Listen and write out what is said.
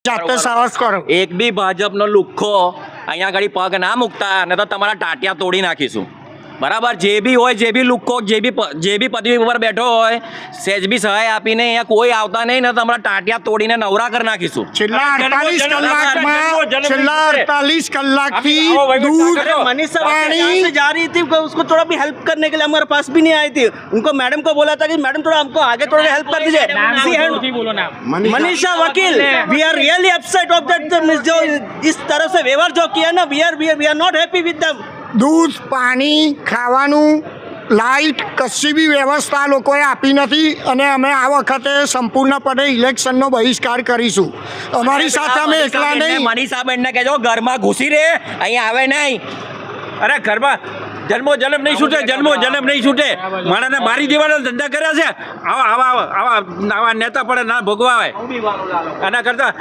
જાતે સાહસ કરો. એક બી ભાજપનો લુખ્ખો અહીંયા આગળ પગ ના મૂકતા ને તો તમારા ટાટિયા તોડી નાખીશું. બરાબર, જે બી હોય, જે બી લુખ્ખો, જે બી પદવી ઉપર બેઠો હોય, સેજ બી સહાય આપીને અહીંયા કોઈ આવતા નહીં ને તમારા ટાટિયા તોડીને નવરા કરી નાખીશું. છેલ્લા 48 કલાકથી दूध मनीषा पानी से जा रही थी, उसको थोड़ा भी हेल्प करने के लिए हमारे पास भी नहीं आई थी. उनको मैडम को बोला था कि मैडम थोड़ा हमको आगे थोड़ा हेल्प कर दीजिए. Manisha Vakil, we are really upset of that. जो इस तरह से व्यवहार जो किया ना, we are not happy with them. दूध पानी ખાવાનું લાઇટ કશી બી વ્યવસ્થા લોકોએ આપી નથી અને અમે આ વખતે સંપૂર્ણપણે ઇલેક્શનનો બહિષ્કાર કરીશું. અમારી સાથે અમે એકલા નહીં. મનીષાબેનને કહેજો ઘરમાં ઘૂસી રહે, અહીંયા આવે નહીં. અરે ઘરમાં જન્મ નહીં છૂટે, જન્મ નહીં છૂટે. માણસને મારી દેવાના ધંધા કર્યા છે. આવા નેતા પડે ના ભોગવાય. એના કરતા